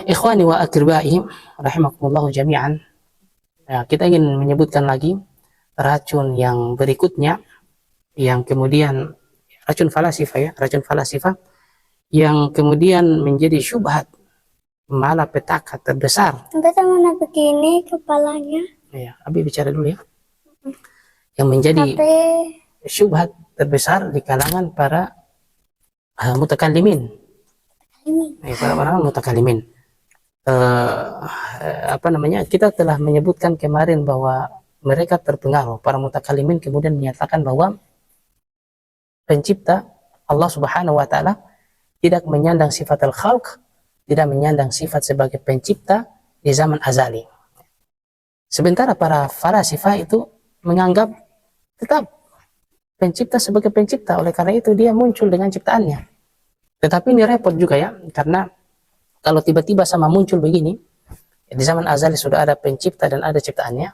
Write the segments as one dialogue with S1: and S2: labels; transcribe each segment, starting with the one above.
S1: Ikhwani wa akribai rahimakumullah jami'an. Ya, kita ingin menyebutkan lagi racun yang berikutnya, yang kemudian racun falasifah, ya, racun falasifah yang kemudian menjadi syubhat malapetaka terbesar.
S2: Sampai mana begini kepalanya?
S1: Ya, Abi bicara dulu ya. Yang menjadi syubhat terbesar di kalangan para mutakallimin. Para mutakallimin. Apa namanya, kita telah menyebutkan kemarin bahwa mereka terpengaruh, para mutakallimin kemudian menyatakan bahwa pencipta Allah subhanahu wa ta'ala tidak menyandang sifat al-khalq, tidak menyandang sifat sebagai pencipta di zaman azali. Sementara para falasifah itu menganggap tetap pencipta sebagai pencipta, oleh karena itu dia muncul dengan ciptaannya. Tetapi ini repot juga ya, karena kalau tiba-tiba sama muncul begini, di zaman azali sudah ada pencipta dan ada ciptaannya,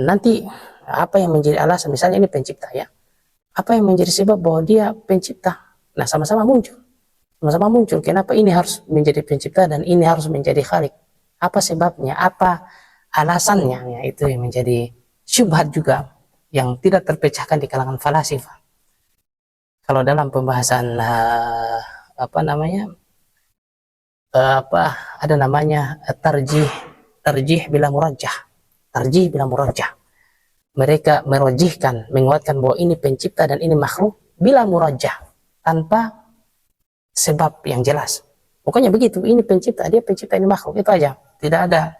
S1: nanti apa yang menjadi alasan, misalnya ini pencipta ya, apa yang menjadi sebab bahwa dia pencipta? Nah, sama-sama muncul. Sama-sama muncul. Kenapa ini harus menjadi pencipta dan ini harus menjadi khalik? Apa sebabnya? Apa alasannya? Ya, itu yang menjadi syubhat juga yang tidak terpecahkan di kalangan falasifah. Kalau dalam pembahasan apa namanya? Ada namanya tarjih bila murajjah. Tarjih bila murajjah. Mereka merojihkan, menguatkan bahwa ini pencipta dan ini makhluk bila murajjah, tanpa sebab yang jelas. Pokoknya begitu, ini pencipta, dia pencipta, ini makhluk, itu aja. Tidak ada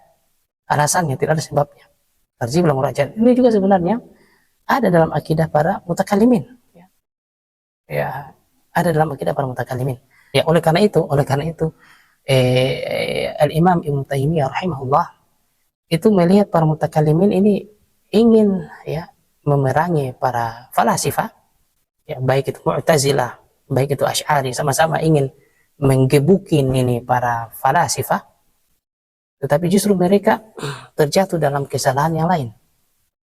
S1: alasannya, tidak ada sebabnya. Tarjih bila murajjah. Ini juga sebenarnya ada dalam akidah para mutakallimin. Ya, ada dalam akidah para mutakallimin. Ya, oleh karena itu Al-Imam Ibnu Taimiyah rahimahullah itu melihat para mutakallimin ini ingin ya memerangi para falasifah, ya, baik itu Mu'tazilah, baik itu Asy'ari, sama-sama ingin menggebukin ini para falasifah, tetapi justru mereka terjatuh dalam kesalahan yang lain.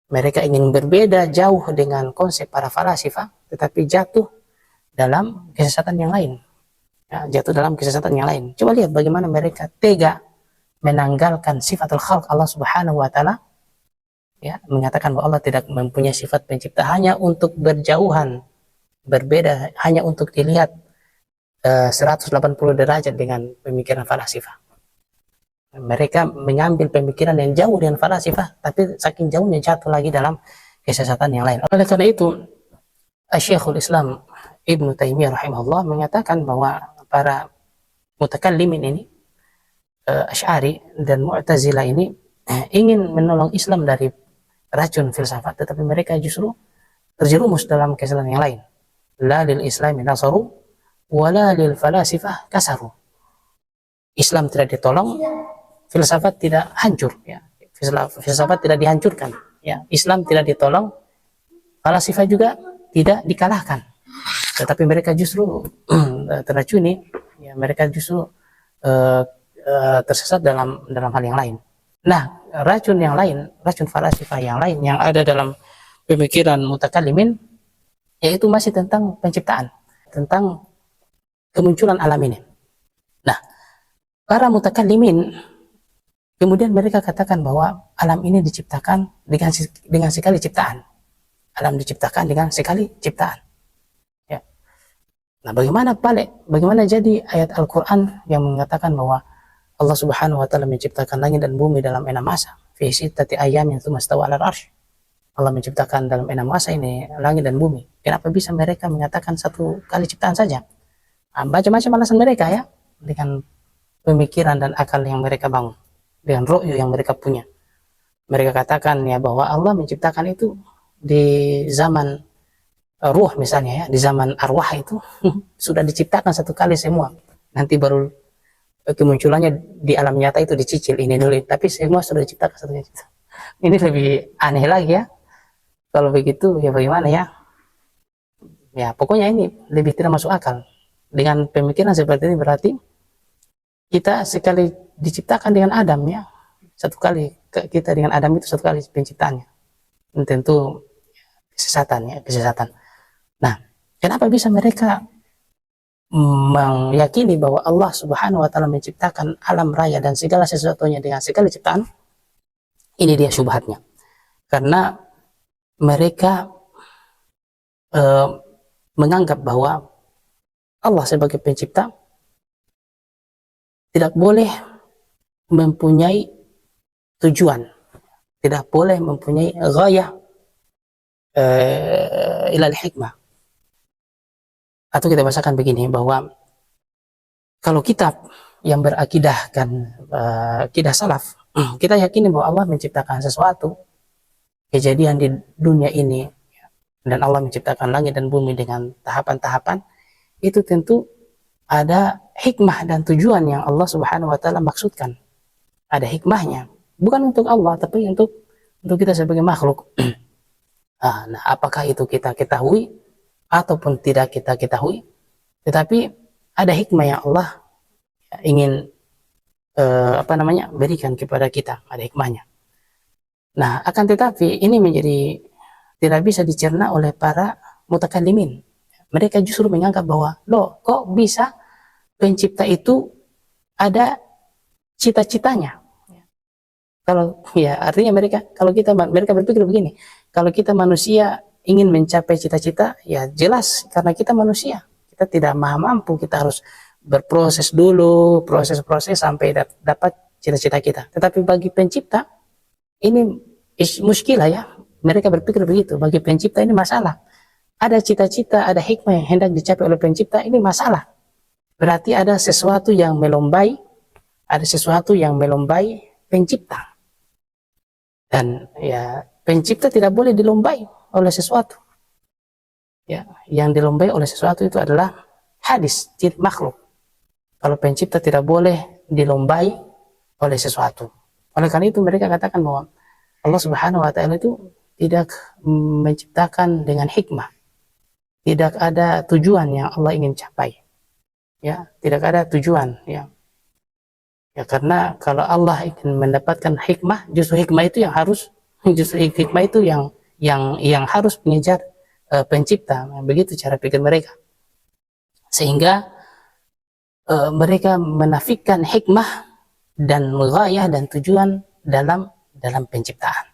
S1: Mereka ingin berbeda jauh dengan konsep para falasifah, tetapi jatuh dalam kesesatan yang lain. Ya, jatuh dalam kesesatan yang lain. Coba lihat bagaimana mereka tega menanggalkan sifatul khalq Allah subhanahu wa ta'ala, ya, mengatakan bahwa Allah tidak mempunyai sifat pencipta hanya untuk berjauhan, berbeda, hanya untuk dilihat 180 derajat dengan pemikiran falasifah. Mereka mengambil pemikiran yang jauh dengan falasifah, tapi saking jauhnya jatuh lagi dalam kesesatan yang lain. Oleh karena itu, Syekhul Islam Ibnu Taimiyah rahimahullah mengatakan bahwa para mutakallimin ini, Asy'ari dan Mu'tazilah ini ingin menolong Islam dari racun filsafat, tetapi mereka justru terjerumus dalam kesalahan yang lain. La lil islami nasaru wala lil falasifah kasaru. Islam tidak ditolong, filsafat tidak hancur, ya. Filsafat tidak dihancurkan, ya. Islam tidak ditolong, falasifah juga tidak dikalahkan. Tetapi mereka justru teracuni, ya, mereka justru tersesat dalam hal yang lain. Nah, racun yang lain, racun falasifah yang lain yang ada dalam pemikiran mutakallimin, yaitu masih tentang penciptaan, tentang kemunculan alam ini. Nah, para mutakallimin kemudian mereka katakan bahwa alam ini diciptakan dengan sekali ciptaan. Alam diciptakan dengan sekali ciptaan. Ya. Nah, bagaimana jadi ayat Al-Quran yang mengatakan bahwa Allah subhanahu wa ta'ala menciptakan langit dan bumi dalam 6 masa. Fi sittati ayyamin tsumma stawa 'alal arsy. Allah menciptakan dalam 6 masa ini langit dan bumi. Kenapa bisa mereka mengatakan satu kali ciptaan saja? Macam-macam alasan mereka ya, dengan pemikiran dan akal yang mereka bangun, dengan ru'yu yang mereka punya. Mereka katakan ya bahwa Allah menciptakan itu di zaman ruh misalnya ya, di zaman arwah itu sudah diciptakan satu kali semua. Nanti baru kemunculannya di alam nyata itu dicicil ini dulu, tapi semua sudah diciptakan satu kali. Ini lebih aneh lagi ya. Kalau begitu ya bagaimana ya? Ya pokoknya ini lebih tidak masuk akal. Dengan pemikiran seperti ini berarti kita sekali diciptakan dengan Adam ya, satu kali kita dengan Adam itu satu kali penciptaannya. Dan tentu kesesatan ya, kesesatan. Nah, kenapa bisa mereka meyakini bahwa Allah Subhanahu wa taala menciptakan alam raya dan segala sesuatunya dengan segala ciptaan, ini dia syubhatnya. Karena mereka menganggap bahwa Allah sebagai pencipta tidak boleh mempunyai tujuan, tidak boleh mempunyai ghayah ilal hikmah. Atau kita bahasakan begini, bahwa kalau kitab yang berakidahkan akidah salaf, kita yakini bahwa Allah menciptakan sesuatu, kejadian di dunia ini, dan Allah menciptakan langit dan bumi dengan tahapan-tahapan, itu tentu ada hikmah dan tujuan yang Allah Subhanahu wa taala maksudkan. Ada hikmahnya, bukan untuk Allah tapi untuk kita sebagai makhluk. Nah, apakah itu kita ketahui ataupun tidak kita ketahui, tetapi ada hikmah yang Allah ingin berikan kepada kita, ada hikmahnya. Nah, akan tetapi ini menjadi tidak bisa dicerna oleh para mutakallimin. Mereka justru menganggap bahwa, loh, kok bisa pencipta itu ada cita-citanya? Kalau ya artinya mereka berpikir begini, kalau kita manusia ingin mencapai cita-cita, ya jelas karena kita manusia, kita tidak mampu, kita harus berproses dulu, proses-proses sampai dapat cita-cita kita. Tetapi bagi pencipta ini muskilah ya, mereka berpikir begitu. Bagi pencipta ini masalah, ada cita-cita, ada hikmah yang hendak dicapai oleh pencipta, ini masalah. Berarti ada sesuatu yang melombai, pencipta. Dan ya pencipta tidak boleh dilombai oleh sesuatu. Ya, yang dilombai oleh sesuatu itu adalah hadis, ciri makhluk. Kalau pencipta tidak boleh dilombai oleh sesuatu. Oleh karena itu mereka katakan bahwa Allah Subhanahu wa taala itu tidak menciptakan dengan hikmah. Tidak ada tujuan yang Allah ingin capai. Ya, tidak ada tujuan ya. Ya, karena kalau Allah ingin mendapatkan hikmah, justru hikmah itu yang harus mengejar pencipta. Begitu cara pikir mereka. Sehingga mereka menafikan hikmah dan ghayah dan tujuan dalam penciptaan.